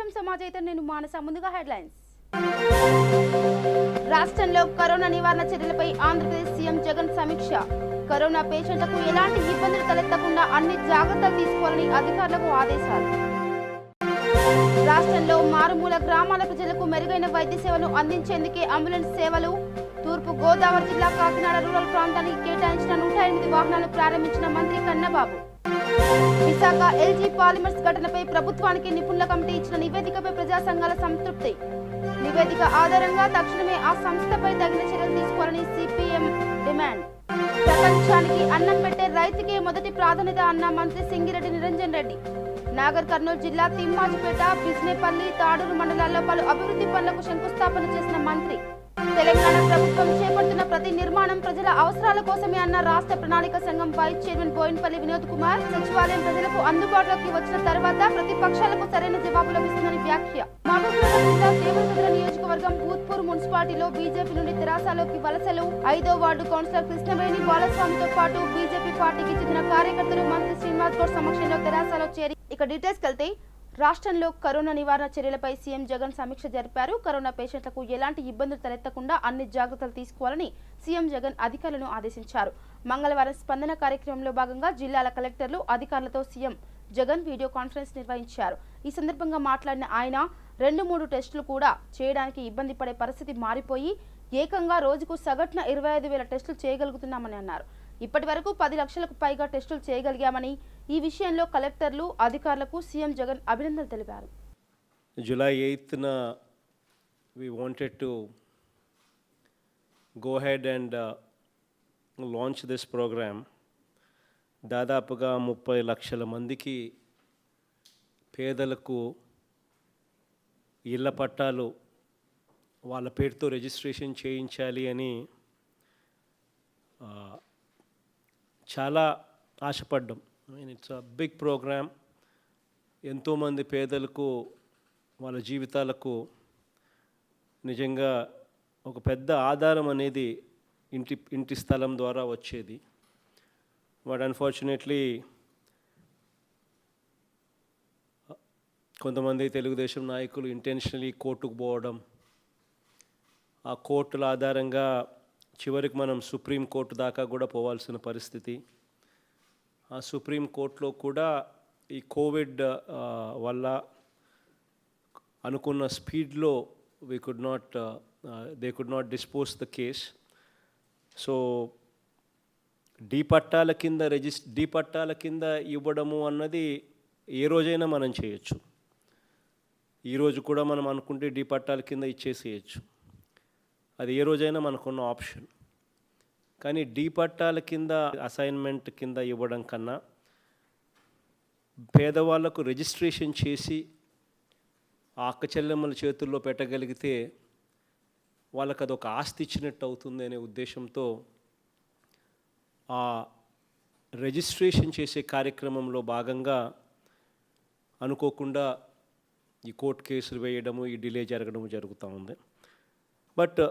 నమస్కారం సమాజైతే నేను మానస ముందుగా హెడ్లైన్స్. రాష్ట్రంలో కరోనా నివారణ చర్యలపై ఆంధ్రప్రదేశ్ సీఎం జగన్ సమీక్ష. కరోనా పేషెంట్లకు ఎలాంటి ఇబ్బందులు తలెత్తకుండా అన్ని జాగ్రత్తలు తీసుకోవాలని అధికారులకు ఆదేశాలు. రాష్ట్రంలో మారుమూల గ్రామాల ప్రజలకు మెరుగైన వైద్య సేవలు అందించేందుకే అంబులెన్స్ సేవలు. తూర్పు గోదావరి జిల్లా కాకినాడ రూరల్ ప్రాంతానికి కేటాయించిన 108 వాహనాలు ప్రారంభించిన మంత్రి కన్నబాబు. విశాఖ ఎల్జీ పాలిమర్స్ ఘటనపై ప్రభుత్వానికి నిపుణుల కమిటీ ఇచ్చిన నివేదికపై ప్రజా సంఘాల సంతృప్తి. నివేదిక ఆధారంగా తక్షణమే ఆ సంస్థపై తగిన చర్యలు తీసుకోవాలని సిపిఎం డిమాండ్. ప్రపంచానికి అన్నం పెట్టే రైతుకే మొదటి ప్రాధాన్యత అన్న మంత్రి సింగిరెడ్డి నిరంజన్ రెడ్డి. నాగర్ కర్నూలు జిల్లా తిమ్మాజిపేట, బిజ్నేపల్లి, తాడూరు మండలాల్లో పలు అభివృద్ధి పనులకు శంకుస్థాపన చేసిన మంత్రి. తెలంగాణ ప్రభుత్వం చేపడుతున్న ప్రతి నిర్మాణం ప్రజల అవసరాల కోసమే అన్న రాష్ట్ర ప్రణాళిక సంఘం వైస్ చైర్మన్ బోయిన్పల్లి వినోద్ కుమార్. సచివాలయం ప్రజలకు అందుబాటులోకి వచ్చిన తర్వాత ప్రతిపక్షాలకు సరైన జవాబు లభిస్తుందని వ్యాఖ్య. మహబూబ్నగర్ జిల్లా దేవరకద్ర నియోజకవర్గం భూత్పూర్ మున్సిపాలిటీలో బీజేపీ నుండి తెరాసలోకి వలసలు. 5వ వార్డు కౌన్సిలర్ కృష్ణవేణి బాలస్వామితో పాటు బీజేపీ పార్టీకి చెందిన కార్యకర్తలు మంత్రి శ్రీనివాస్ గౌడ్ సమక్షంలో తెరాసలో చేరి ఇక డీటెయిల్స్ వెళ్తే రాష్ట్రంలో కరోనా నివారణ చర్యలపై సీఎం జగన్ సమీక్ష జరిపారు. కరోనా పేషెంట్లకు ఎలాంటి ఇబ్బందులు తలెత్తకుండా అన్ని జాగ్రత్తలు తీసుకోవాలని సీఎం జగన్ అధికారులను ఆదేశించారు. మంగళవారం స్పందన కార్యక్రమంలో భాగంగా జిల్లాల కలెక్టర్లు, అధికారులతో సీఎం జగన్ వీడియో కాన్ఫరెన్స్ నిర్వహించారు. ఈ సందర్భంగా మాట్లాడిన ఆయన 2-3 టెస్టులు కూడా చేయడానికి ఇబ్బంది పడే పరిస్థితి మారిపోయి ఏకంగా రోజుకు సగటున 25,000 టెస్టులు చేయగలుగుతున్నామని అన్నారు. ఇప్పటి వరకు 10 లక్షలకు పైగా టెస్టులు చేయగలిగామని, ఈ విషయంలో కలెక్టర్లు, అధికారులకు సీఎం జగన్ అభినందనలు తెలిపారు. July 8th we wanted to go ahead and launch this program. దాదాపుగా 30 లక్షల మందికి పేదలకు ఇళ్ల పట్టాలు వాళ్ళ పేరుతో రిజిస్ట్రేషన్ చేయించాలి అని చాలా ఆశపడ్డాం. It's a big programme. ఎంతోమంది పేదలకు వాళ్ళ జీవితాలకు నిజంగా ఒక పెద్ద ఆధారం అనేది ఇంటి స్థలం ద్వారా వచ్చేది. బట్ అన్ఫార్చునేట్లీ కొంతమంది తెలుగుదేశం నాయకులు ఇంటెన్షనలీ కోర్టుకు పోవడం, ఆ కోర్టుల ఆధారంగా చివరికి మనం సుప్రీంకోర్టు దాకా కూడా పోవాల్సిన పరిస్థితి. ఆ సుప్రీంకోర్టులో కూడా ఈ కోవిడ్ వల్ల అనుకున్న స్పీడ్లో they could not dispose the case. So D పట్టాల కింద ఇవ్వడము అన్నది ఏ రోజైనా మనం చేయొచ్చు. ఈరోజు కూడా మనం అనుకుంటే డీ పట్టాల కింద ఇచ్చేసేయచ్చు. అది ఏ రోజైనా మనకున్న ఆప్షన్. కానీ డీ పట్టాల కింద అసైన్మెంట్ కింద ఇవ్వడం కన్నా పేదవాళ్లకు రిజిస్ట్రేషన్ చేసి ఆ అక్క చెల్లెమ్మల చేతుల్లో పెట్టగలిగితే వాళ్ళకి అదొక ఆస్తి ఇచ్చినట్టు అవుతుంది అనే ఉద్దేశంతో ఆ రిజిస్ట్రేషన్ చేసే కార్యక్రమంలో భాగంగా అనుకోకుండా ఈ కోర్టు కేసులు వేయడము, ఈ డిలే జరగడము జరుగుతూ ఉంది. బట్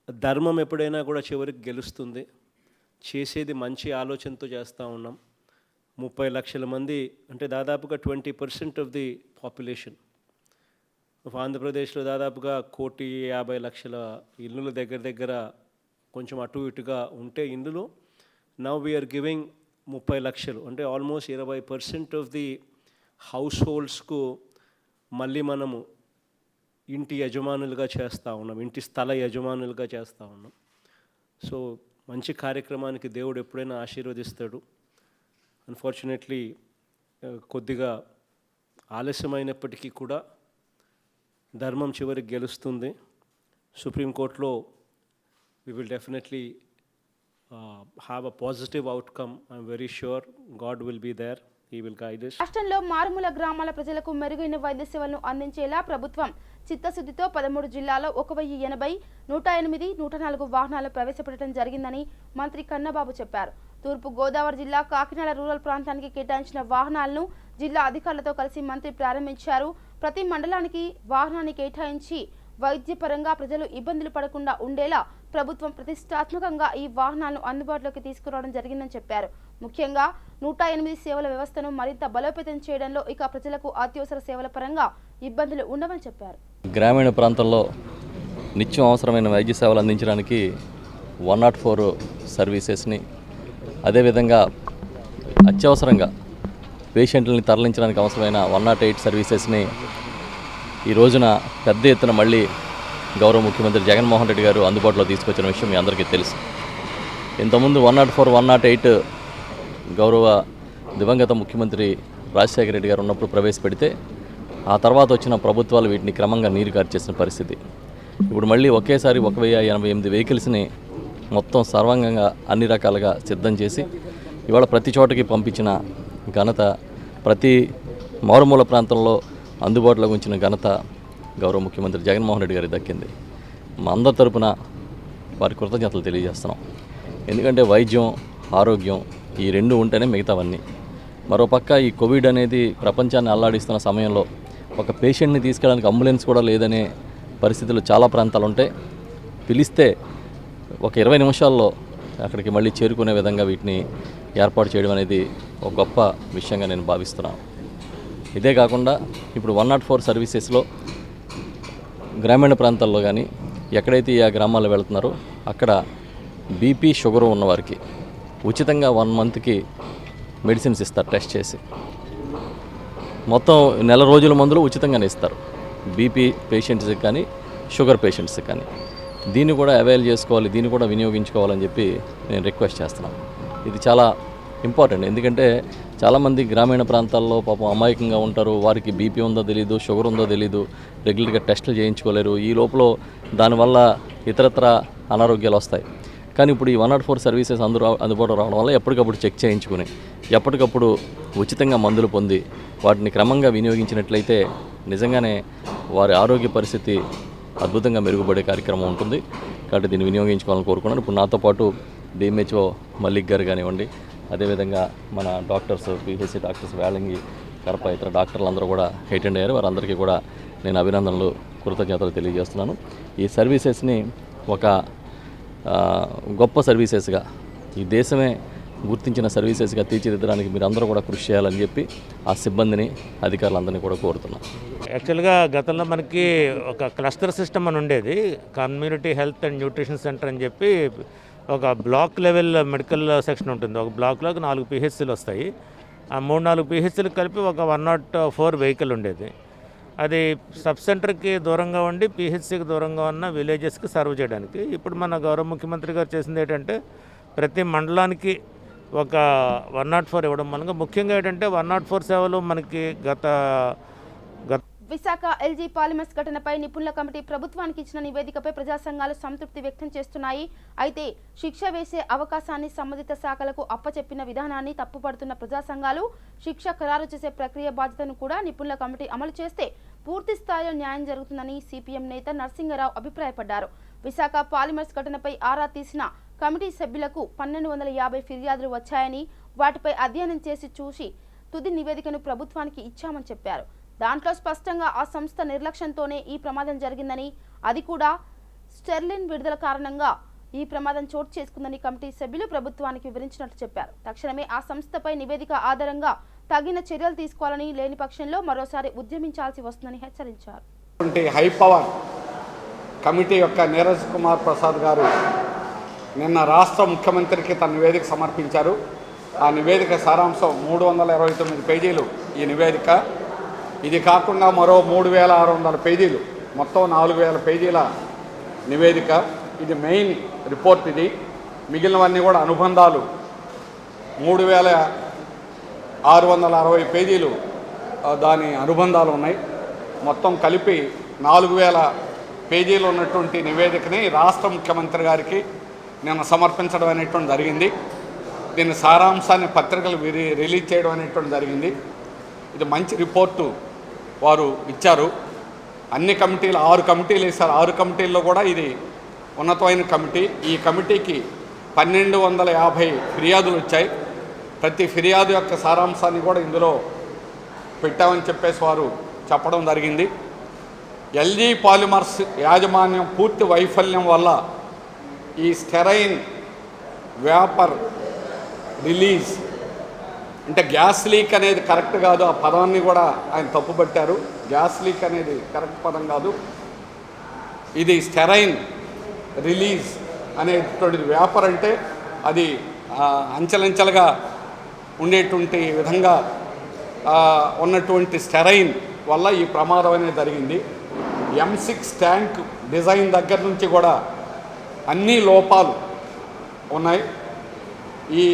ధర్మం ఎప్పుడైనా కూడా చివరికి గెలుస్తుంది. చేసేది మంచి ఆలోచనతో చేస్తూ ఉన్నాం. 30 లక్షల మంది అంటే దాదాపుగా 20% ఆఫ్ ది పాపులేషన్ ఆఫ్ ఆంధ్రప్రదేశ్లో దాదాపుగా 1,50,00,000 ఇల్లులు దగ్గర కొంచెం అటు ఇటుగా ఉంటే ఇందులో నౌ వీఆర్ గివింగ్ 30 లక్షలు అంటే ఆల్మోస్ట్ 20% ఆఫ్ ది హౌస్ హోల్డ్స్కు మళ్ళీ మనము ఇంటి యజమానులుగా చేస్తూ ఉన్నాం, ఇంటి స్థల యజమానులుగా చేస్తూ ఉన్నాం. సో మంచి కార్యక్రమానికి దేవుడు ఎప్పుడైనా ఆశీర్వదిస్తాడు. అన్ఫార్చునేట్లీ కొద్దిగా ఆలస్యమైనప్పటికీ కూడా ధర్మం చివరికి గెలుస్తుంది. సుప్రీంకోర్టులో we will definitely have a positive outcome. I'm very sure God will be there. He will guide us. రాష్ట్రంలో మారుమూల గ్రామాల ప్రజలకు మెరుగైన వైద్య సేవలను అందించేలా ప్రభుత్వం చిత్తశుద్ధితో 13 జిల్లాల్లో 1,080, 108, 104 వాహనాలు ప్రవేశపెట్టడం జరిగిందని మంత్రి కన్నబాబు చెప్పారు. తూర్పు గోదావరి జిల్లా కాకినాడ రూరల్ ప్రాంతానికి కేటాయించిన వాహనాలను జిల్లా అధికారులతో కలిసి మంత్రి ప్రారంభించారు. ప్రతి మండలానికి వాహనాన్ని కేటాయించి వైద్యపరంగా ప్రజలు ఇబ్బందులు పడకుండా ఉండేలా ప్రభుత్వం ప్రతిష్టాత్మకంగా ఈ వాహనాలను అందుబాటులోకి తీసుకురావడం జరిగిందని చెప్పారు. ముఖ్యంగా 108 సేవల వ్యవస్థను మరింత బలోపేతం చేయడంలో ఇక ప్రజలకు అత్యవసర సేవల పరంగా ఇబ్బందులు ఉండవని చెప్పారు. గ్రామీణ ప్రాంతాల్లో నిత్యం అవసరమైన వైద్య సేవలు అందించడానికి 104 సర్వీసెస్ని, అదేవిధంగా అత్యవసరంగా పేషెంట్లని తరలించడానికి అవసరమైన 108 సర్వీసెస్ని ఈ రోజున పెద్ద ఎత్తున మళ్ళీ గౌరవ ముఖ్యమంత్రి జగన్మోహన్ రెడ్డి గారు అందుబాటులో తీసుకొచ్చిన విషయం మీ అందరికీ తెలుసు. ఇంతకుముందు 104, 108 గౌరవ దివంగత ముఖ్యమంత్రి రాజశేఖర రెడ్డి గారు ఉన్నప్పుడు ప్రవేశపెడితే ఆ తర్వాత వచ్చిన ప్రభుత్వాలు వీటిని క్రమంగా నీరు కార్చేసిన పరిస్థితి. ఇప్పుడు మళ్ళీ ఒకేసారి 1088 వెహికల్స్ని మొత్తం సర్వాంగంగా అన్ని రకాలుగా సిద్ధం చేసి ఇవాళ ప్రతి చోటకి పంపించిన ఘనత, ప్రతి మారుమూల ప్రాంతంలో అందుబాటులోకి ఉంచిన ఘనత గౌరవ ముఖ్యమంత్రి జగన్మోహన్ రెడ్డి గారికి దక్కింది. మా అందరి తరపున వారి కృతజ్ఞతలు తెలియజేస్తున్నాం. ఎందుకంటే వైద్యం, ఆరోగ్యం ఈ రెండు ఉంటేనే మిగతావన్నీ. మరోపక్క ఈ కోవిడ్ అనేది ప్రపంచాన్ని అల్లాడిస్తున్న సమయంలో ఒక పేషెంట్ని తీసుకెళ్ళడానికి అంబులెన్స్ కూడా లేదనే పరిస్థితులు చాలా ప్రాంతాలు ఉంటాయి. పిలిస్తే ఒక 20 నిమిషాల్లో అక్కడికి మళ్ళీ చేరుకునే విధంగా వీటిని ఏర్పాటు చేయడం అనేది ఒక గొప్ప విషయంగా నేను భావిస్తున్నాను. ఇదే కాకుండా ఇప్పుడు 104 సర్వీసెస్లో గ్రామీణ ప్రాంతాల్లో కానీ ఎక్కడైతే ఆ గ్రామాల్లో వెళుతున్నారో అక్కడ బీపీ, షుగర్ ఉన్నవారికి ఉచితంగా 1 మంత్కి మెడిసిన్స్ ఇస్తారు. టెస్ట్ చేసి మొత్తం నెల రోజుల మందులు ఉచితంగానే ఇస్తారు బీపీ పేషెంట్స్కి కానీ షుగర్ పేషెంట్స్కి కానీ. దీన్ని కూడా అవైల్ చేసుకోవాలి, దీన్ని కూడా వినియోగించుకోవాలని చెప్పి నేను రిక్వెస్ట్ చేస్తున్నాను. ఇది చాలా ఇంపార్టెంట్. ఎందుకంటే చాలామంది గ్రామీణ ప్రాంతాల్లో పాపం అమాయకంగా ఉంటారు. వారికి బీపీ ఉందో తెలీదు, షుగర్ ఉందో తెలీదు, రెగ్యులర్గా టెస్టులు చేయించుకోలేరు. ఈ లోపల దానివల్ల ఇతరత్ర అనారోగ్యాలు వస్తాయి. కానీ ఇప్పుడు ఈ 104 సర్వీసెస్ అందుబాటులో రావడం వల్ల ఎప్పటికప్పుడు చెక్ చేయించుకుని ఎప్పటికప్పుడు ఉచితంగా మందులు పొంది వాటిని క్రమంగా వినియోగించినట్లయితే నిజంగానే వారి ఆరోగ్య పరిస్థితి అద్భుతంగా మెరుగుపడే కార్యక్రమం ఉంటుంది. కాబట్టి దీన్ని వినియోగించుకోవాలని కోరుకున్నాను. ఇప్పుడు నాతో పాటు డిఎంహెచ్ఓ మల్లిక్ గారు కానివ్వండి, అదేవిధంగా మన డాక్టర్స్, పిహెచ్సి డాక్టర్స్, వేళంగి, కడప ఇతర డాక్టర్లు అందరూ కూడా అటెండ్ అయ్యారు. వారందరికీ కూడా నేను అభినందనలు, కృతజ్ఞతలు తెలియజేస్తున్నాను. ఈ సర్వీసెస్ని ఒక గొప్ప సర్వీసెస్గా, ఈ దేశమే గుర్తించిన సర్వీసెస్గా తీర్చిదిద్దడానికి మీరు అందరూ కూడా కృషి చేయాలని చెప్పి ఆ సిబ్బందిని, అధికారులందరినీ కూడా కోరుతున్నాను. యాక్చువల్గా గతంలో మనకి ఒక క్లస్టర్ సిస్టమ్ అని ఉండేది, community health and nutrition centre అని చెప్పి ఒక బ్లాక్ లెవెల్ మెడికల్ సెక్షన్ ఉంటుంది. ఒక బ్లాక్లోకి 4 పిహెచ్సీలు వస్తాయి. ఆ 3-4 పిహెచ్సీలు కలిపి ఒక 104 వెహికల్ ఉండేది. అది సబ్ సెంటర్కి దూరంగా ఉండి పిహెచ్సికి దూరంగా ఉన్న విలేజెస్కి సర్వ్ చేయడానికి. ఇప్పుడు మన గౌరవ ముఖ్యమంత్రి గారు చేసింది ఏంటంటే ప్రతి మండలానికి ఒక 104 ఇవ్వడం మూలంగా ముఖ్యంగా ఏంటంటే 104 సేవలు మనకి గత విశాఖ ఎల్జీ పాలిమర్స్ ఘటనపై నిపుణుల కమిటీ ప్రభుత్వానికి ఇచ్చిన నివేదికపై ప్రజా సంఘాలు సంతృప్తి వ్యక్తం చేస్తున్నాయి. అయితే శిక్ష వేసే అవకాశాన్ని సంబంధిత శాఖలకు అప్పచెప్పిన విధానాన్ని తప్పుపడుతున్న ప్రజా సంఘాలు శిక్ష ఖరారు చేసే ప్రక్రియ బాధ్యతను కూడా నిపుణుల కమిటీ అమలు చేస్తే పూర్తి స్థాయిలో న్యాయం జరుగుతుందని సిపిఎం నేత నరసింగరావు అభిప్రాయపడ్డారు. విశాఖ పాలిమర్స్ ఘటనపై ఆరా తీసిన కమిటీ సభ్యులకు 1250 ఫిర్యాదులు వచ్చాయని, వాటిపై అధ్యయనం చేసి చూసి తుది నివేదికను ప్రభుత్వానికి ఇచ్చామని చెప్పారు. దాంట్లో స్పష్టంగా ఆ సంస్థ నిర్లక్ష్యంతోనే ఈ ప్రమాదం జరిగిందని, అది కూడా స్టెర్లిన్ విడుదల కారణంగా ఈ ప్రమాదం చోటు చేసుకుందని కమిటీ సభ్యులు ప్రభుత్వానికి వివరించినట్లు చెప్పారు. తక్షణమే ఆ సంస్థపై నివేదిక ఆధారంగా తగిన చర్యలు తీసుకోవాలని, లేని పక్షంలో మరోసారి ఉద్యమించాల్సి వస్తుందని హెచ్చరించారు. హై పవర్ కమిటీ యొక్క నీరజ్ కుమార్ ప్రసాద్ గారు నిన్న రాష్ట్ర ముఖ్యమంత్రికి తన నివేదిక సమర్పించారు. ఆ నివేదిక సారాంశం 329 పేజీలు ఈ నివేదిక. ఇది కాకుండా మరో 3600 పేజీలు, మొత్తం 4000 పేజీల నివేదిక. ఇది మెయిన్ రిపోర్ట్. ఇది మిగిలినవన్నీ కూడా అనుబంధాలు. 3660 పేజీలు దాని అనుబంధాలు ఉన్నాయి. మొత్తం కలిపి 4000 పేజీలు ఉన్నటువంటి నివేదికని రాష్ట్ర ముఖ్యమంత్రి గారికి నేను సమర్పించడం అనేటువంటి జరిగింది. దీని సారాంశాన్ని పత్రికలు రిలీజ్ చేయడం అనేటువంటి జరిగింది. ఇది మంచి రిపోర్టు వారు ఇచ్చారు. అన్ని కమిటీలు 6 కమిటీలు వేశారు. 6 కమిటీల్లో కూడా ఇది ఉన్నతమైన కమిటీ. ఈ కమిటీకి 1250 ఫిర్యాదులు వచ్చాయి. ప్రతి ఫిర్యాదు యొక్క సారాంశాన్ని కూడా ఇందులో పెట్టామని చెప్పేసి వారు చెప్పడం జరిగింది. ఎల్జీ పాలిమర్స్ యాజమాన్యం పూర్తి వైఫల్యం వల్ల ఈ స్టెరైన్ వేపర్ రిలీజ్ అంటే గ్యాస్ లీక్ అనేది కరెక్ట్ కాదు, ఆ పదాన్ని కూడా ఆయన తప్పుపట్టారు. గ్యాస్ లీక్ అనేది కరెక్ట్ పదం కాదు, ఇది స్టెరైన్ రిలీజ్ అనేటువంటిది. వేపర్ అంటే అది అంచెలంచెలుగా ఉండేటువంటి విధంగా ఉన్నటువంటి స్టెరైన్ వల్ల ఈ ప్రమాదం అనేది జరిగింది. M6 ట్యాంక్ డిజైన్ దగ్గర నుంచి కూడా అన్ని లోపాలు ఉన్నాయి. ఈ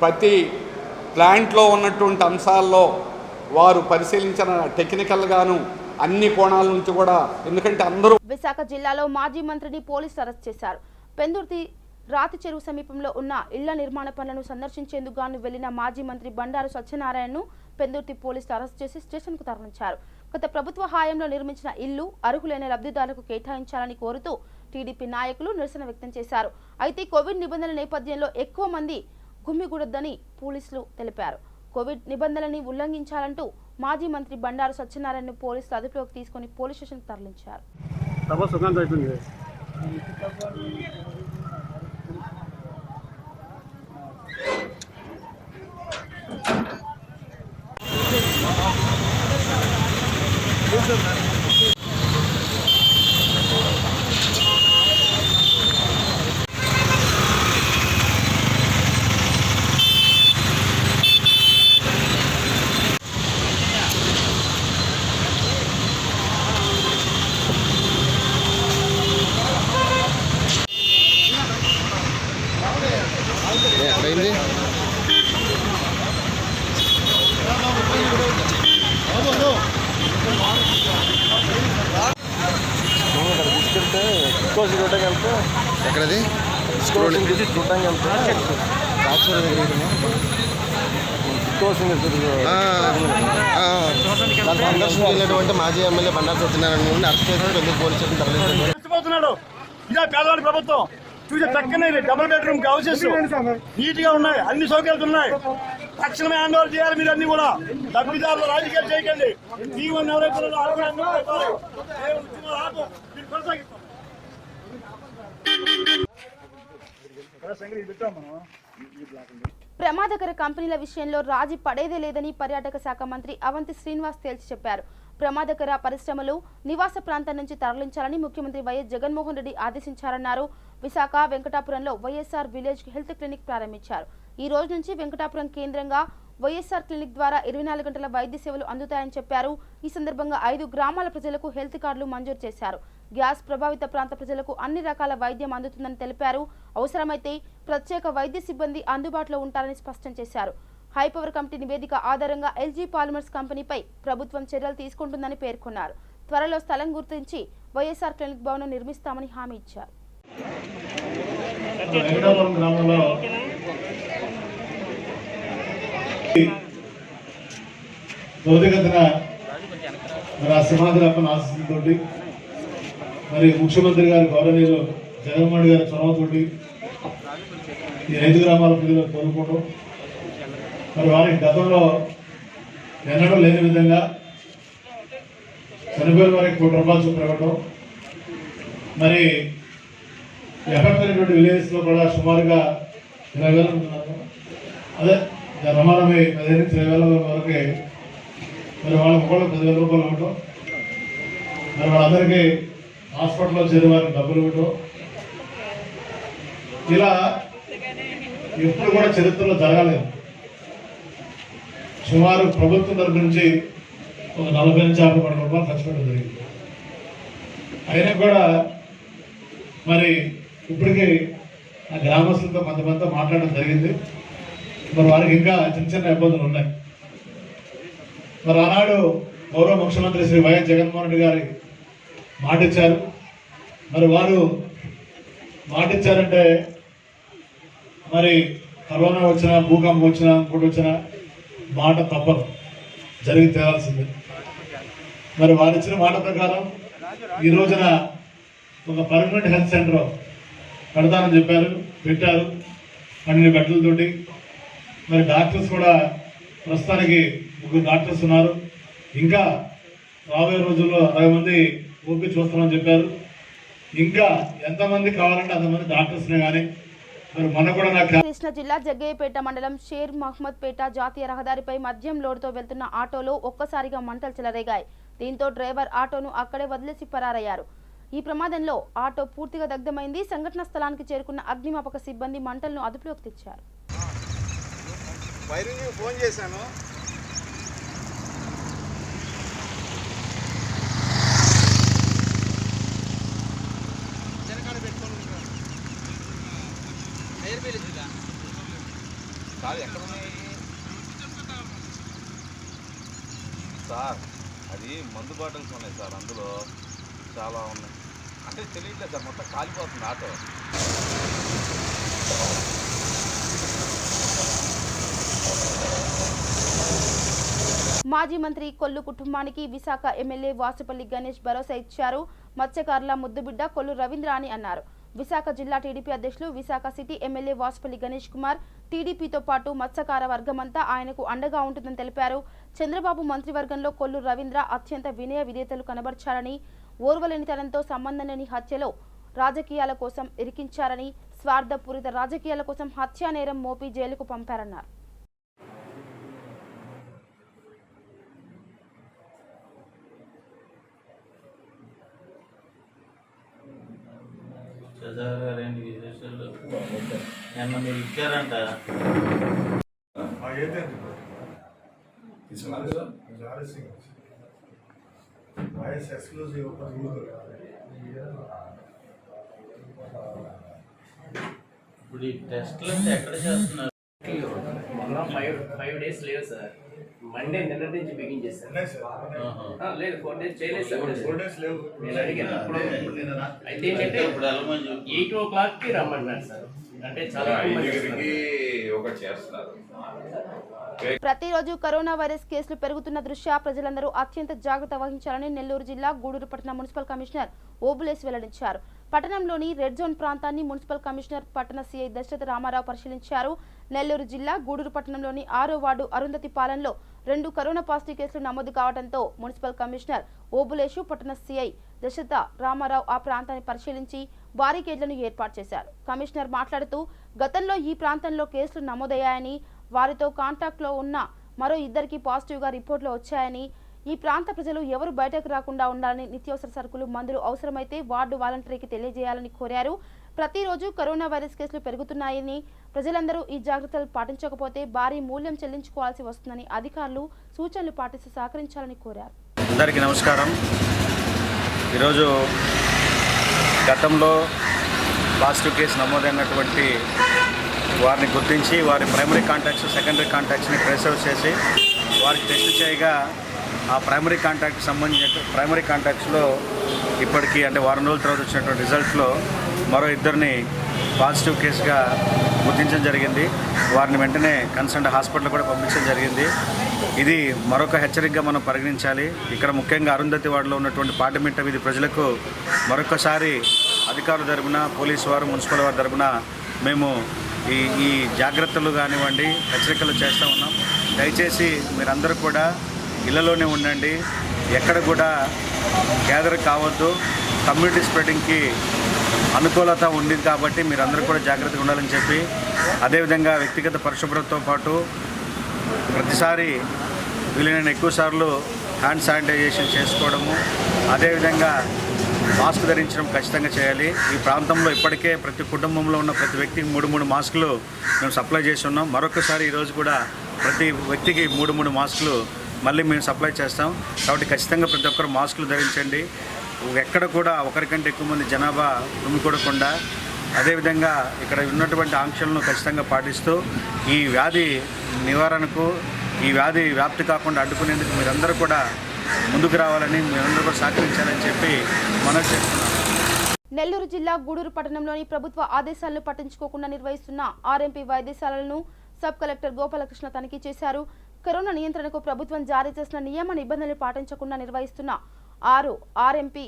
ప్రతి ప్లాంట్లో ఉన్నటువంటి అంశాల్లో వారు పరిశీలించిన టెక్నికల్గాను అన్ని కోణాల నుంచి కూడా, ఎందుకంటే అందరూ. విశాఖ జిల్లాలో మాజీ మంత్రిని పోలీసులు అరెస్ట్ చేశారు. పెందుర్తి రాతి చెరువు సమీపంలో ఉన్న ఇళ్ల నిర్మాణ పనులను సందర్శించేందుకు గాను వెళ్లిన మాజీ మంత్రి బండారు సత్యనారాయణను పెందుర్తి పోలీసులు అరెస్ట్ చేసి స్టేషన్కు తరలించారు. గత ప్రభుత్వ హయాంలో నిర్మించిన ఇల్లు అర్హులైన లబ్ధిదారులకు కేటాయించాలని కోరుతూ టీడీపీ నాయకులు నిరసన వ్యక్తం చేశారు. అయితే కోవిడ్ నిబంధనల నేపథ్యంలో ఎక్కువ మంది గుమ్మిగూడొద్దని పోలీసులు తెలిపారు. కోవిడ్ నిబంధనలని ఉల్లంఘించాలంటూ మాజీ మంత్రి బండారు సత్యనారాయణను పోలీసులు అదుపులోకి తీసుకుని పోలీస్ స్టేషన్కు తరలించారు. ఎక్కడది వెళ్ళినటువంటి మాజీ ఎమ్మెల్యే బండారు సత్యనారాయణ అరెస్ట్ చేసి పెద్ద పోలీస్ స్టేషన్ తరలించారు. ఇదే పేదవాడి ప్రభుత్వం. చూసే చక్కని డబుల్ బెడ్రూమ్ హౌసెస్ నీట్ గా ఉన్నాయి, అన్ని సౌకర్యాలు ఉన్నాయి. తక్షణమే హ్యాండ్ ఓవర్ చేయాలి. మీరు అన్ని కూడా లబ్ధిదారులు రాజకీయాలు చేయకండి. ఎవరైతే కొనసాగిస్తాం. ప్రమాదకర కంపెనీల విషయంలో రాజీ పడేదే లేదని పర్యాటక శాఖ మంత్రి అవంతి శ్రీనివాస్ తేల్చి చెప్పారు. ప్రమాదకర పరిశ్రమలు నివాస ప్రాంతం నుంచి తరలించాలని ముఖ్యమంత్రి వైఎస్ జగన్మోహన్ రెడ్డి ఆదేశించారన్నారు. విశాఖ వెంకటాపురంలో వైఎస్ఆర్ విలేజ్ హెల్త్ క్లినిక్ ప్రారంభించారు. ఈ రోజు నుంచి వెంకటాపురం కేంద్రంగా వైఎస్ఆర్ క్లినిక్ ద్వారా 24 గంటల వైద్య సేవలు అందుతాయని చెప్పారు. ఈ సందర్భంగా 5 గ్రామాల ప్రజలకు హెల్త్ కార్డులు మంజూరు చేశారు. గ్యాస్ ప్రభావిత ప్రాంత ప్రజలకు అన్ని రకాల వైద్యం అందుతుందని తెలిపారు. అవసరమైతే ప్రత్యేక వైద్య సిబ్బంది అందుబాటులో ఉంటారని స్పష్టం చేశారు. హైపవర్ కమిటీ నివేదిక ఆధారంగా ఎల్జీ పాలిమర్స్ కంపెనీపై ప్రభుత్వం చర్యలు తీసుకుంటుందని పేర్కొన్నారు. త్వరలో స్థలం గుర్తించి వైఎస్ఆర్ క్లినిక్ భవనం నిర్మిస్తామని హామీ ఇచ్చారు. సింహాద్రప్పని ఆశీస్సులతోటి మరి ముఖ్యమంత్రి గారి గౌరవనీయులు జగన్మోహన్ గారి చొరవతోటి ఈ 5 గ్రామాల ప్రజలు కోరుకోవడం, మరి వారికి గతంలో ఎన్నడూ లేని విధంగా చనిపోయిన వారికి ₹1 చొప్పున ఇవ్వడం, మరి ఎఫెక్ట్ అయినటువంటి విలేజెస్లో కూడా సుమారుగా 20,000 ఉంటున్నారు. అదే రమారమి 15 నుంచి 20,000 వరకు మరి వాళ్ళకి కూడా ₹10,000 ఇవ్వటం, మరి వాళ్ళందరికీ హాస్పిటల్లో చేరే వారికి డబ్బులు ఇవ్వటం, ఇలా ఎప్పుడు కూడా చరిత్రలో జరగలేదు. సుమారు ప్రభుత్వం తరపు నుంచి ఒక 40 నుంచి 50 కోట్ల రూపాయలు ఖర్చు పెట్టడం జరిగింది. అయినా కూడా మరి ఇప్పటికీ ఆ గ్రామస్తులతో కొంతమందితో మాట్లాడడం జరిగింది. మరి వారికి ఇంకా చిన్న చిన్న ఇబ్బందులు ఉన్నాయి. మరి ఆనాడు గౌరవ ముఖ్యమంత్రి శ్రీ వైఎస్ జగన్మోహన్ రెడ్డి గారి మాటిచ్చారు. మరి వారు మాటిచ్చారంటే మరి కరోనా వచ్చినా, భూకంపం వచ్చినా, ఇంకోటి వచ్చినా మాట తప్పదు, జరిగి తేరాల్సిందే. మరి వారు ఇచ్చిన మాట ప్రకారం ఈ రోజున ఒక పర్మనెంట్ హెల్త్ సెంటర్ పెడతానని చెప్పారు, పెట్టారు. అన్ని బెడ్లతోటి మరి డాక్టర్స్ కూడా ప్రస్తుతానికి 3 డాక్టర్స్ ఉన్నారు. ఇంకా రాబోయే రోజుల్లో 60 మంది ఓపీ చూస్తామని చెప్పారు. ఇంకా ఎంతమంది కావాలంటే అంతమంది డాక్టర్స్నే కానీ మరి మన కూడా కృష్ణా జిల్లా జగ్గయ్యపేట మండలం షేర్ మహమ్మద్ పేట జాతీయ రహదారిపై మద్యం లోడుతో వెళ్తున్న ఆటోలో ఒక్కసారిగా మంటలు చెలరేగాయి. దీంతో డ్రైవర్ ఆటోను అక్కడే వదిలేసి పరారయ్యారు. ఈ ప్రమాదంలో ఆటో పూర్తిగా దగ్ధమైంది. సంఘటనా స్థలానికి చేరుకున్న అగ్నిమాపక సిబ్బంది మంటలను అదుపులోకి తెచ్చారు. ఫోన్ చేశాను. సార్ అది మందు బాటిల్స్ ఉన్నాయి సార్, అందులో చాలా ఉన్నాయి. అంటే తెలియట్లేదు సార్, మొత్తం కాలిపోతుంది ఆటో. మాజీ మంత్రి కొల్లు కుటుంబానికి విశాఖ ఎమ్మెల్యే వాసుపల్లి గణేష్ భరోసా ఇచ్చారు. మత్స్యకారుల ముద్దుబిడ్డ కొల్లు రవీంద్ర అని అన్నారు. విశాఖ జిల్లా టీడీపీ అధ్యక్షులు విశాఖ సిటీ ఎమ్మెల్యే వాసుపల్లి గణేష్ కుమార్ టీడీపీతో పాటు మత్స్యకార వర్గమంతా ఆయనకు అండగా ఉంటుందని తెలిపారు. చంద్రబాబు మంత్రివర్గంలో కొల్లు రవీంద్ర అత్యంత వినయ విధేయతలు కనబర్చారని, ఓర్వలేనితనంతో సంబంధం లేని హత్యలో రాజకీయాల కోసం ఇరికించారని, స్వార్థపూరిత రాజకీయాల కోసం హత్యా నేరం మోపి జైలుకు పంపారన్నారు. మీరు ఇచ్చారంట. ఇప్పుడు ఈ టెస్ట్లు అంటే ఎక్కడ చేస్తున్నారు? మొన్న 5 days లేవు సార్. మండే నిన్న నుంచి బిగిన్ చేశారు. లేదు 4 days చేయలేదు సార్. 4 days లేవు. నేను అడిగాను అయితే ఏంటంటే ఇప్పుడు 8 o'clockకి రమ్మన్నారు సార్. అంటే చాలా ఒకటి చేస్తున్నారు. ప్రతిరోజు కరోనా వైరస్ కేసులు పెరుగుతున్న దృష్ట్యా ప్రజలందరూ అత్యంత జాగ్రత్త వహించాలని నెల్లూరు జిల్లా గూడూరు పట్టణ మున్సిపల్ కమిషనర్ ఓబులేసి వెల్లడించారు. పట్టణంలోని రెడ్ జోన్ ప్రాంతాన్ని మున్సిపల్ కమిషనర్ పట్టణ సిఐ దశరథ రామారావు పరిశీలించారు. నెల్లూరు జిల్లా గూడూరు పట్టణంలోని 6వ వార్డు అరుంధతి పాలెంలో 2 కరోనా పాజిటివ్ కేసులు నమోదు కావడంతో మున్సిపల్ కమిషనర్ ఓబులేషు పట్టణ సిఐ దశరథ రామారావు ఆ ప్రాంతాన్ని పరిశీలించి బారికేడ్లను ఏర్పాటు చేశారు. కమిషనర్ మాట్లాడుతూ గతంలో ఈ ప్రాంతంలో కేసులు నమోదయ్యాయని, వారితో కాంటాక్ట్లో ఉన్న మరో 2కి పాజిటివ్గా రిపోర్టులు వచ్చాయని, ఈ ప్రాంత ప్రజలు ఎవరు బయటకు రాకుండా ఉండాలని, నిత్యావసర సరుకులు, మందులు అవసరమైతే వార్డు వాలంటీర్కి తెలియజేయాలని కోరారు. ప్రతిరోజు కరోనా వైరస్ కేసులు పెరుగుతున్నాయని, ప్రజలందరూ ఈ జాగ్రత్తలు పాటించకపోతే భారీ మూల్యం చెల్లించుకోవాల్సి వస్తుందని అధికారులు సూచనలు పాటిస్తూ సహకరించాలని కోరారు. అందరికీ నమస్కారం. ఈరోజు గతంలో పాజిటివ్ కేసు నమోదైనటువంటి వారిని గుర్తించి వారి ప్రైమరీ కాంటాక్ట్స్, సెకండరీ కాంటాక్ట్స్ని ట్రేస్ అవుట్ చేసి వారికి టెస్ట్ చేయగా ఆ ప్రైమరీ కాంటాక్ట్స్లో ఇప్పటికీ అంటే వారం రోజుల తర్వాత వచ్చినటువంటి రిజల్ట్స్లో మరో 2ని పాజిటివ్ కేసుగా గుర్తించడం జరిగింది. వారిని వెంటనే కన్సర్న్ హాస్పిటల్ కూడా పంపించడం జరిగింది. ఇది మరొక హెచ్చరికగా మనం పరిగణించాలి. ఇక్కడ ముఖ్యంగా అరుంధతి వార్డులో ఉన్నటువంటి పార్లమెంట్ వీధి ప్రజలకు మరొకసారి అధికారుల తరపున, పోలీసు వారు, మున్సిపల్ వారి తరపున మేము ఈ జాగ్రత్తలు కానివ్వండి, హెచ్చరికలు చేస్తూ ఉన్నాం. దయచేసి మీరందరూ కూడా ఇళ్లలోనే ఉండండి, ఎక్కడ కూడా గ్యాదర్ కావద్దు. కమ్యూనిటీ స్ప్రెడింగ్కి అనుకూలత ఉంది కాబట్టి మీరందరూ కూడా జాగ్రత్తగా ఉండాలని చెప్పి, అదేవిధంగా వ్యక్తిగత పరిశుభ్రతతో పాటు ప్రతిసారి వీలైన ఎక్కువ సార్లు హ్యాండ్ శానిటైజేషన్ చేసుకోవడము, అదేవిధంగా మాస్క్ ధరించడం ఖచ్చితంగా చేయాలి. ఈ ప్రాంతంలో ఇప్పటికే ప్రతి కుటుంబంలో ఉన్న ప్రతి వ్యక్తికి 3 మాస్కులు మేము సప్లై చేసి ఉన్నాం. మరొకసారి ఈరోజు కూడా ప్రతి వ్యక్తికి 3 మాస్కులు మళ్ళీ మేము సప్లై చేస్తాం. కాబట్టి ఖచ్చితంగా ప్రతి ఒక్కరు మాస్కులు ధరించండి. ఎక్కడ కూడా ఒకరికంటే ఎక్కువ మంది జనాభా గుమికూడకుండా, అదేవిధంగా ఇక్కడ ఉన్నటువంటి ఆంక్షలను ఖచ్చితంగా పాటిస్తూ ఈ వ్యాధి నివారణకు, ఈ వ్యాధి వ్యాప్తి కాకుండా అడ్డుకునేందుకు మీరందరూ కూడా ముందుకు రావాలని, మీరందరూ కూడా సహకరించాలని చెప్పి మనం చేస్తున్నాం. నెల్లూరు జిల్లా గూడూరు పట్టణంలోని ప్రభుత్వ ఆదేశాలను పట్టించుకోకుండా నిర్వహిస్తున్న ఆర్ఎంపీ వైద్యశాలలను సబ్ కలెక్టర్ గోపాలకృష్ణ తనిఖీ చేశారు. కరోనా నియంత్రణకు ప్రభుత్వం జారీ చేసిన నియమ నిబంధనలు పాటించకుండా నిర్వహిస్తున్న 6 ఆర్ఎంపీ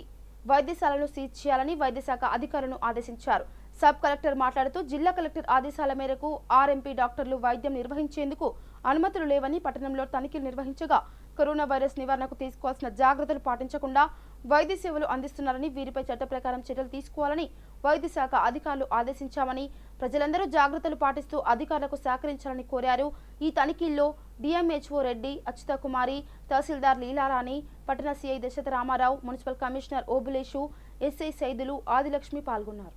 వైద్యశాలను సీజ్ చేయాలని వైద్యశాఖ అధికారులను ఆదేశించారు. సబ్ కలెక్టర్ మాట్లాడుతూ జిల్లా కలెక్టర్ ఆదేశాల మేరకు ఆర్ఎంపీ డాక్టర్లు వైద్యం నిర్వహించేందుకు అనుమతులు లేవని, పట్టణంలో తనిఖీలు నిర్వహించగా కరోనా వైరస్ నివారణకు తీసుకోవాల్సిన జాగ్రత్తలు పాటించకుండా వైద్య సేవలు అందిస్తున్నారని, వీరిపై చట్ట ప్రకారం చర్యలు తీసుకోవాలని వైద్య శాఖ అధికారులు ఆదేశించామని, ప్రజలందరూ జాగ్రత్తలు పాటిస్తూ అధికారులకు సహకరించాలని కోరారు. ఈ తనిఖీల్లో డిఎంహెచ్ఓ రెడ్డి, అచ్యుత కుమారి, తహసీల్దార్ లీలారాణి, పట్టణ CI Dasaratha Ramarao, municipal commissioner Obuleshu, SI Saidulu, Adilakshmi పాల్గొన్నారు.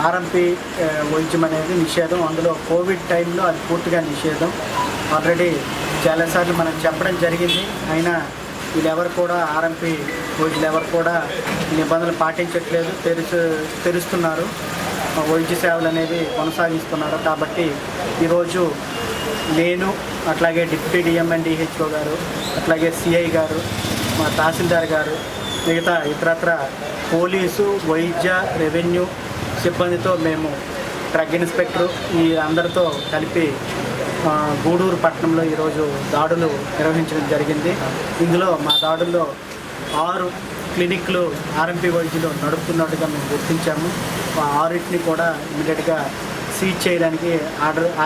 ఆర్ఎంపీ వైద్యం అనేది నిషేధం. అందులో కోవిడ్ టైంలో అది పూర్తిగా నిషేధం. ఆల్రెడీ చాలాసార్లు మనం చెప్పడం జరిగింది. అయినా వీళ్ళెవరు కూడా ఆర్ఎంపీ వైద్యులు ఎవరు కూడా నిబంధనలు పాటించట్లేదు, తెరుస్తున్నారు, వైద్య సేవలు అనేవి కొనసాగిస్తున్నారు. కాబట్టి ఈరోజు నేను, అట్లాగే డిప్యూటీ డిఎంఎన్డిహెచ్ఓ గారు, అట్లాగే సిఐ గారు, మా తహసీల్దార్ గారు, మిగతా ఇతరత్ర పోలీసు, వైద్య, రెవెన్యూ సిబ్బందితో మేము డ్రగ్ ఇన్స్పెక్టర్ ఈ అందరితో కలిపి గూడూరు పట్టణంలో ఈరోజు దాడులు నిర్వహించడం జరిగింది. ఇందులో మా దాడుల్లో 6 క్లినిక్లు ఆర్ఎంపీ వైద్యులు నడుపుతున్నట్టుగా మేము గుర్తించాము. ఆ 6ని కూడా ఇమీడియట్గా సీజ్ చేయడానికి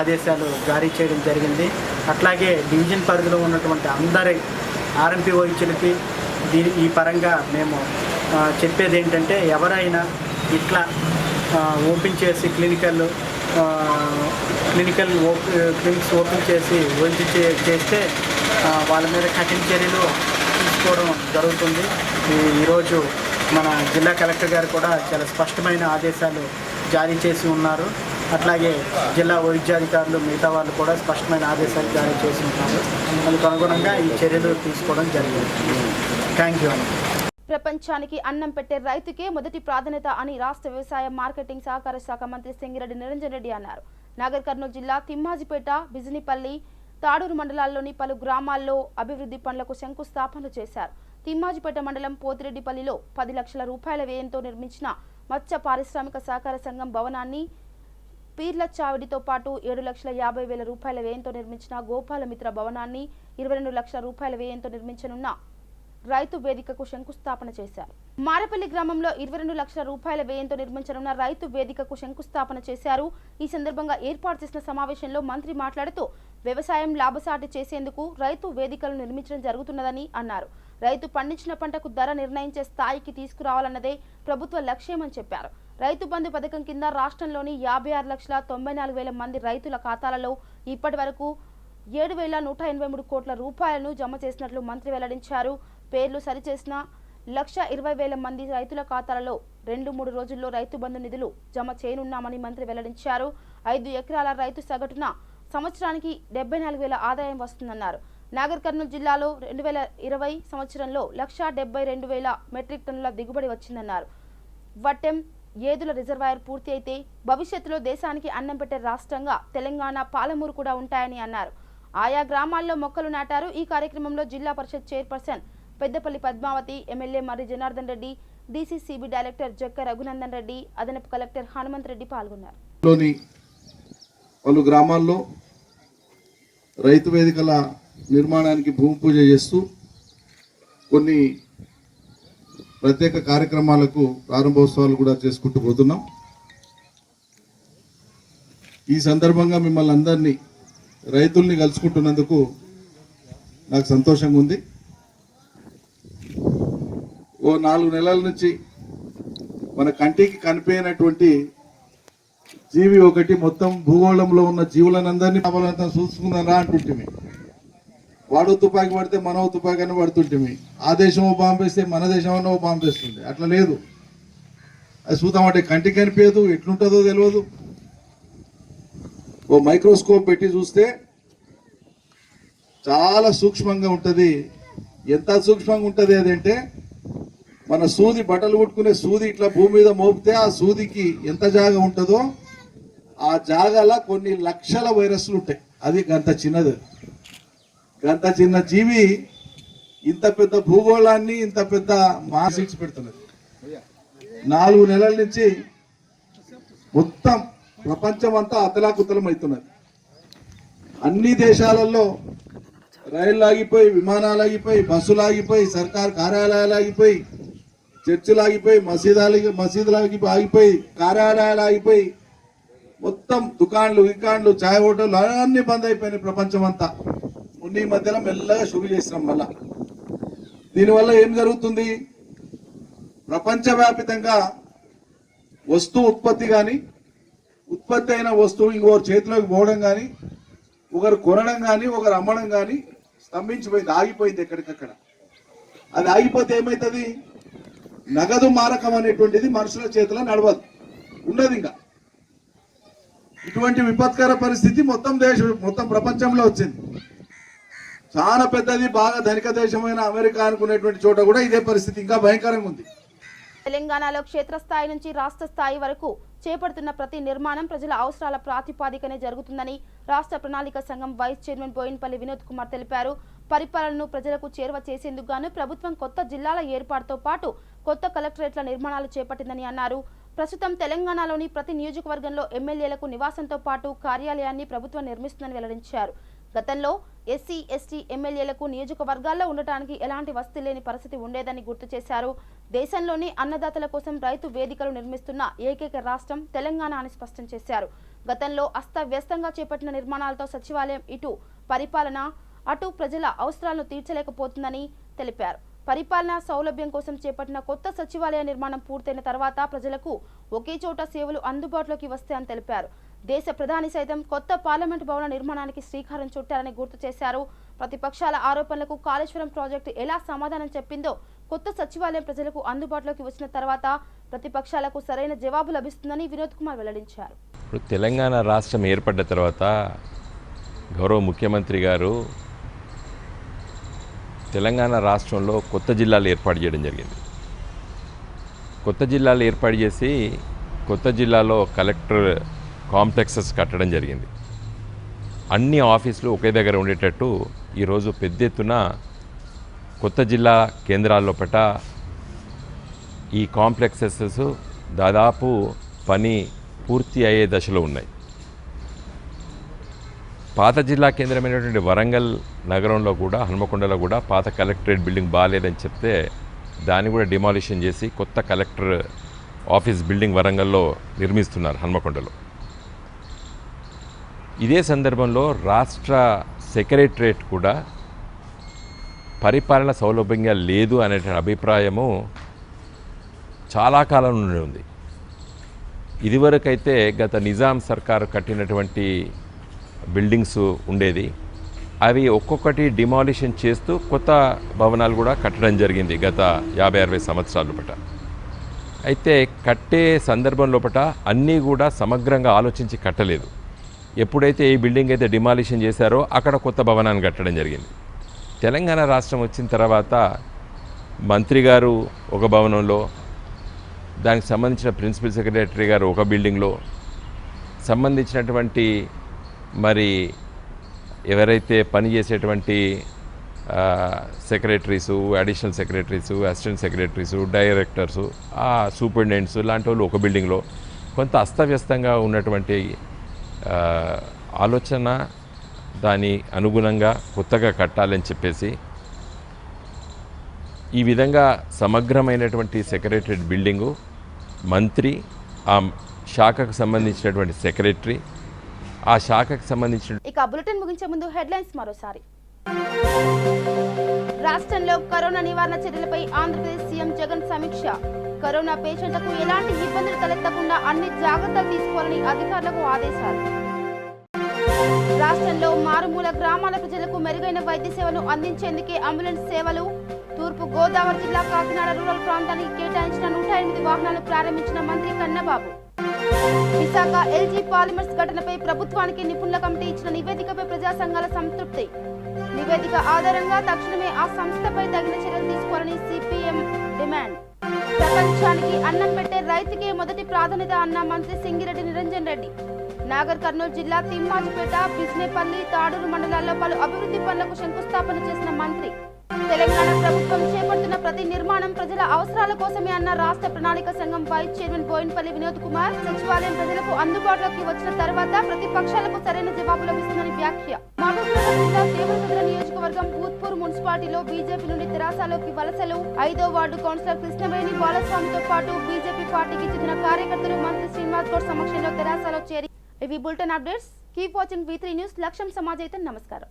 ఆదేశాలు జారీ చేయడం జరిగింది. అట్లాగే డివిజన్ పరిధిలో ఉన్నటువంటి అందరి ఆర్ఎంపీ వైద్యులకి ఈ పరంగా మేము చెప్పేది ఏంటంటే, ఎవరైనా ఇట్లా ఓపెన్ చేసి క్లినిక్స్ ఓపెన్ చేసి వైద్యం చేస్తే వాళ్ళ మీద కఠిన చర్యలు తీసుకోవడం జరుగుతుంది. ఈరోజు మన జిల్లా కలెక్టర్ గారు కూడా చాలా స్పష్టమైన ఆదేశాలు జారీ చేసి ఉన్నారు. అట్లాగే జిల్లా వైద్యాధికారులు మిగతా వాళ్ళు కూడా స్పష్టమైన ఆదేశాలు జారీ చేసి ఉన్నారు. అందుకు అనుగుణంగా ఈ చర్యలు తీసుకోవడం జరిగింది. Thank you. ప్రపంచానికి అన్నం పెట్టే రైతుకే మొదటి ప్రాధాన్యత అని రాష్ట్ర వ్యవసాయ మార్కెటింగ్ సహకార శాఖ మంత్రి సింగిరెడ్డి నిరంజన్ రెడ్డి అన్నారు. నాగర్ కర్నూలు జిల్లా తిమ్మాజిపేట, బిజినిపల్లి, తాడూరు మండలాల్లోని పలు గ్రామాల్లో అభివృద్ధి పనులకు శంకుస్థాపనలు చేశారు. తిమ్మాజిపేట మండలం పోతిరెడ్డిపల్లిలో 10 లక్షల రూపాయల వ్యయంతో నిర్మించిన మత్స్య పారిశ్రామిక సహకార సంఘం భవనాన్ని, పీర్ల చావిడితో పాటు 7,50,000 రూపాయల వ్యయంతో నిర్మించిన గోపాలమిత్ర భవనాన్ని, 22 లక్షల రూపాయల వ్యయంతో నిర్మించనున్న రైతు వేదికకు శంకుస్థాపన చేశారు. మారపల్లి గ్రామంలో 22 లక్షల రూపాయల వ్యయంతో నిర్మించనున్న రైతు వేదికకు శంకుస్థాపన చేశారు. ఈ సందర్భంగా ఏర్పాటు చేసిన సమావేశంలో మంత్రి మాట్లాడుతూ, వ్యవసాయం లాభసాటి చేసేందుకు రైతు వేదికలను నిర్మించడం జరుగుతున్నదని అన్నారు. రైతు పండించిన పంటకు ధర నిర్ణయించే స్థాయికి తీసుకురావాలన్నదే ప్రభుత్వ లక్ష్యమని చెప్పారు. రైతు బంధు పథకం కింద రాష్ట్రంలోని 56,94,000 మంది రైతుల ఖాతాలలో ఇప్పటి వరకు 7,183 కోట్ల రూపాయలను జమ చేసినట్లు మంత్రి వెల్లడించారు. పేర్లు సరిచేసిన 1,20,000 మంది రైతుల ఖాతాలలో 2-3 రోజుల్లో రైతు బంధు నిధులు జమ చేయనున్నామని మంత్రి వెల్లడించారు. 5 ఎకరాల రైతు సగటున సంవత్సరానికి 74,000 ఆదాయం వస్తుందన్నారు. నాగర్ కర్నూలు జిల్లాలో 2020 సంవత్సరంలో 1,72,000 మెట్రిక్ టన్నుల దిగుబడి వచ్చిందన్నారు. వట్టెం, ఏదుల రిజర్వాయర్ పూర్తి అయితే భవిష్యత్తులో దేశానికి అన్నం పెట్టే రాష్ట్రంగా తెలంగాణ, పాలమూరు కూడా ఉంటాయని అన్నారు. ఆయా గ్రామాల్లో మొక్కలు నాటారు. ఈ కార్యక్రమంలో జిల్లా పరిషత్ చైర్పర్సన్ పెద్దపల్లి పద్మావతి, ఎమ్మెల్యే మర్రి జనార్దన్ రెడ్డి, డీసీసీబీ డైరెక్టర్ జక్క రఘునందన్ రెడ్డి, అదనపు కలెక్టర్ హనుమంత్ రెడ్డి పాల్గొన్నారు. పలు గ్రామాల్లో రైతు వేదికల నిర్మాణానికి భూమి పూజ చేస్తూ కొన్ని ప్రత్యేక కార్యక్రమాలకు ప్రారంభోత్సవాలు కూడా చేసుకుంటూ పోతున్నాం. ఈ సందర్భంగా మిమ్మల్ని అందరినీ, రైతుల్ని కలుసుకుంటున్నందుకు నాకు సంతోషంగా ఉంది. ఓ 4 నెలల నుంచి మన కంటికి కనిపించినటువంటి జీవి ఒకటి, మొత్తం భూగోళంలో ఉన్న జీవులనందరినీ చూసుకున్నారా అంటుంటిమి. వాడు తుపాకీ పడితే మనో తుపాకీ అని పడుతుంటిమి. ఆ దేశమో బాంబేస్తే మన దేశమో బాంబేస్తుంది. అట్లా లేదు. అది చూద్దామంటే కంటికి కనిపించదు, ఎట్లుంటుందో తెలియదు. ఓ మైక్రోస్కోప్ పెట్టి చూస్తే చాలా సూక్ష్మంగా ఉంటుంది. ఎంత సూక్ష్మంగా ఉంటుంది అదంటే, మన సూది, బట్టలు కుట్టుకునే సూది ఇట్లా భూమి మీద మోపితే ఆ సూదికి ఎంత జాగా ఉంటుందో ఆ జాగాలో కొన్ని లక్షల వైరస్లు ఉంటాయి. అది అంత చిన్నది. గంత చిన్న జీవి ఇంత పెద్ద భూగోళాన్ని ఇంత పెద్ద మాసిక్స్ పెడుతున్నది. 4 నెలల నుంచి మొత్తం ప్రపంచం అంతా అతలాకుతలం అవుతున్నది. అన్ని దేశాలలో రైళ్లు ఆగిపోయి, విమానాలు ఆగిపోయి, బస్సులు ఆగిపోయి, సర్కార్ కార్యాలయాలు ఆగిపోయి, చర్చిలు ఆగిపోయి, మసీదులు ఆగిపోయి, కార్యాలయాలు ఆగిపోయి, మొత్తం దుకాణాలు చాయ్ హోటళ్ళు అన్ని బంద్ అయిపోయినాయి ప్రపంచం అంతా. ఈ మధ్యలో మెల్లగా షురు చేసినాం. మళ్ళా దీనివల్ల ఏం జరుగుతుంది? ప్రపంచవ్యాప్తంగా వస్తువు ఉత్పత్తి కానీ, ఉత్పత్తి అయిన వస్తువు ఇంకొకరు చేతిలోకి పోవడం కానీ, ఒకరు కొనడం కానీ, ఒకరు అమ్మడం కానీ స్తంభించిపోయింది, ఆగిపోయింది ఎక్కడికక్కడ. అది ఆగిపోతే ఏమవుతుంది? నగదు మారకం అనేటువంటిది మనుషుల చేతిలో నడవదు, ఉండదు. ఇంకా ఇటువంటి విపత్కర పరిస్థితి మొత్తం ప్రపంచంలో వచ్చింది. చాలా పెద్దది, బాగా ధనిక దేశమైన అమెరికా అనుకునేటువంటి చోట కూడా ఇదే పరిస్థితి ఇంకా భయంకరంగా ఉంది. తెలంగాణలో క్షేత్రస్థాయి నుంచి రాష్ట్ర స్థాయి వరకు చేపడుతున్న ప్రతి నిర్మాణం ప్రజల అవసరాల ప్రాతిపాదికనే జరుగుతుందని రాష్ట్ర ప్రణాళిక సంఘం వైస్ చైర్మన్ బోయిన్పల్లి వినోద్ కుమార్ తెలిపారు. పరిపాలనను ప్రజలకు చేరువ చేసేందుకు గాను ప్రభుత్వం కొత్త జిల్లాల ఏర్పాటుతో పాటు కొత్త కలెక్టరేట్ల నిర్మాణాలు చేపట్టిందని అన్నారు. ప్రస్తుతం తెలంగాణలోని ప్రతి నియోజకవర్గంలో ఎమ్మెల్యేలకు నివాసంతో పాటు కార్యాలయాన్ని ప్రభుత్వం నిర్మిస్తుందని వెల్లడించారు. గతంలో ఎస్సీ ఎస్టీ ఎమ్మెల్యేలకు నియోజకవర్గాల్లో ఉండటానికి ఎలాంటి వసతి లేని పరిస్థితి ఉండేదని గుర్తు చేశారు. దేశంలోని అన్నదాతల కోసం రైతు వేదికలు నిర్మిస్తున్న ఏకైక రాష్ట్రం తెలంగాణ అని స్పష్టం చేశారు. గతంలో అస్తవ్యస్తంగా చేపట్టిన నిర్మాణాలతో సచివాలయం ఇటు పరిపాలన అటు ప్రజల అవసరాలను తీర్చలేకపోతుందని తెలిపారు. పరిపాలనా సౌలభ్యం కోసం చేపట్టిన కొత్త సచివాలయ నిర్మాణం పూర్తయిన తర్వాత ప్రజలకు ఒకే చోట సేవలు అందుబాటులోకి వస్తాయని తెలిపారు. దేశ ప్రధాని సైతం కొత్త పార్లమెంటు భవన నిర్మాణానికి శ్రీకారం చుట్టారని గుర్తు చేశారు. ప్రతిపక్షాల ఆరోపణలకు కాళేశ్వరం ప్రాజెక్టు ఎలా సమాధానం చెప్పిందో కొత్త సచివాలయం ప్రజలకు అందుబాటులోకి వచ్చిన తర్వాత ప్రతిపక్షాలకు సరైన జవాబు లభిస్తుందని వినోద్ కుమార్ వెల్లడించారు. ఇప్పుడు తెలంగాణ రాష్ట్రం ఏర్పడ్డ తర్వాత గౌరవ ముఖ్యమంత్రి గారు తెలంగాణ రాష్ట్రంలో కొత్త జిల్లాలు ఏర్పాటు చేయడం జరిగింది. కొత్త జిల్లాలు ఏర్పాటు చేసి కొత్త జిల్లాలో కలెక్టర్ కాంప్లెక్సెస్ కట్టడం జరిగింది. అన్ని ఆఫీసులు ఒకే దగ్గర ఉండేటట్టు ఈరోజు పెద్ద ఎత్తున కొత్త జిల్లా కేంద్రాల్లో పట ఈ కాంప్లెక్సెస్ దాదాపు పని పూర్తి అయ్యే దశలో ఉన్నాయి. పాత జిల్లా కేంద్రమైనటువంటి వరంగల్ నగరంలో కూడా హన్మకొండలో కూడా పాత కలెక్టరేట్ బిల్డింగ్ బాగాలేదని చెప్తే దాన్ని కూడా డిమాలిషన్ చేసి కొత్త కలెక్టర్ ఆఫీస్ బిల్డింగ్ వరంగల్లో నిర్మిస్తున్నారు హన్మకొండలో. ఇదే సందర్భంలో రాష్ట్ర సెక్రటరేట్ కూడా పరిపాలన సౌలభ్యంగా లేదు అనే అభిప్రాయము చాలా కాలం నుండి ఉంది. ఇదివరకైతే గత నిజాం సర్కారు కట్టినటువంటి బిల్డింగ్స్ ఉండేది, అవి ఒక్కొక్కటి డిమాలిషన్ చేస్తూ కొత్త భవనాలు కూడా కట్టడం జరిగింది గత 50-60 సంవత్సరాల పట. అయితే కట్టే సందర్భం లోపల అన్నీ కూడా సమగ్రంగా ఆలోచించి కట్టలేదు. ఎప్పుడైతే ఈ బిల్డింగ్ అయితే డిమాలిషన్ చేశారో అక్కడ కొత్త భవనాన్ని కట్టడం జరిగింది. తెలంగాణ రాష్ట్రం వచ్చిన తర్వాత మంత్రి గారు ఒక భవనంలో, దానికి సంబంధించిన ప్రిన్సిపల్ సెక్రటరీ గారు ఒక బిల్డింగ్లో, సంబంధించినటువంటి మరి ఎవరైతే పనిచేసేటువంటి secretaries, additional secretaries, assistant secretaries, directors, superintendents లాంటి వాళ్ళు ఒక బిల్డింగ్లో, కొంత అస్తవ్యస్తంగా ఉన్నటువంటి ఆలోచన దాని అనుగుణంగా కొత్తగా కట్టాలని చెప్పేసి ఈ విధంగా సమగ్రమైనటువంటి సెక్రటరేట్ బిల్డింగు, మంత్రి, ఆ శాఖకు సంబంధించినటువంటి సెక్రటరీ, ఆ శాఖకు సంబంధించిన ఇక బులెటిన్ ముగించే ముందు హెడ్లైన్స్ మరోసారి. రాష్ట్రంలో కరోనా నివారణ చర్యలపై ఆంధ్రప్రదేశ్ సీఎం జగన్ సమీక్ష. కరోనా పేషెంట్లకు ఎలాంటి ఇబ్బందులు తలెత్తకుండా అన్ని జాగ్రత్తలు తీసుకోవాలని అధికారులకు ఆదేశాలు. రాష్ట్రంలో మారుమూల గ్రామాల ప్రజలకు మెరుగైన వైద్య సేవను అందించేందుకే అంబులెన్స్ సేవలు. తూర్పు గోదావరి జిల్లా కాకినాడ రూరల్ ప్రాంతానికి కేటాయించిన 108 వాహనాలు ప్రారంభించిన మంత్రి కన్నబాబు. విశాఖ ఎల్జీ పాలిమర్స్ ఘటనపై ప్రభుత్వానికి నిపుణుల కమిటీ ఇచ్చిన నివేదికపై ప్రజా సంఘాల సంతృప్తి. నివేదిక ఆధారంగా తక్షణమే ఆ సంస్థపై తగిన చర్యలు తీసుకోవాలని సిపిఎం డిమాండ్. ప్రపంచానికి అన్నం పెట్టే రైతుకే మొదటి ప్రాధాన్యత అన్న మంత్రి సింగిరెడ్డి నిరంజన్ రెడ్డి. నాగర్ కర్నూలు జిల్లా తిమ్మాజిపేట, బిజ్నేపల్లి, తాడూరు మండలాల్లో పలు అభివృద్ధి పనులకు శంకుస్థాపన చేసిన మంత్రి. తెలంగాణ ప్రభుత్వం చేపడుతున్న ప్రతి నిర్మాణం ప్రజల అవసరాల కోసమే అన్న రాష్ట్ర ప్రణాళిక సంఘం వైస్ చైర్మన్ బోయిన్పల్లి వినోద్ కుమార్. సచివాలయం ప్రజలకు అందుబాటులోకి వచ్చిన తర్వాత ప్రతిపక్షాలకు సరైన జవాబు లభిస్తుందని వ్యాఖ్య. మహబూబ్నగర్ జిల్లా దేవరకద్ర నియోజకవర్గం ఊత్పూర్ మున్సిపాలిటీలో బీజేపీ నుండి తెరాసలోకి వలసలు. 5వ వార్డు కౌన్సిలర్ కృష్ణవేణి బాలస్వామితో పాటు బీజేపీ పార్టీకి చెందిన కార్యకర్తలు మంత్రి శ్రీనివాస్ గౌడ్ సమక్షంలో తెరాసలో చేరి. ఇవి bulletin updates. Keep watching V3 news. లక్ష్యం సమాజైతం. నమస్కారం.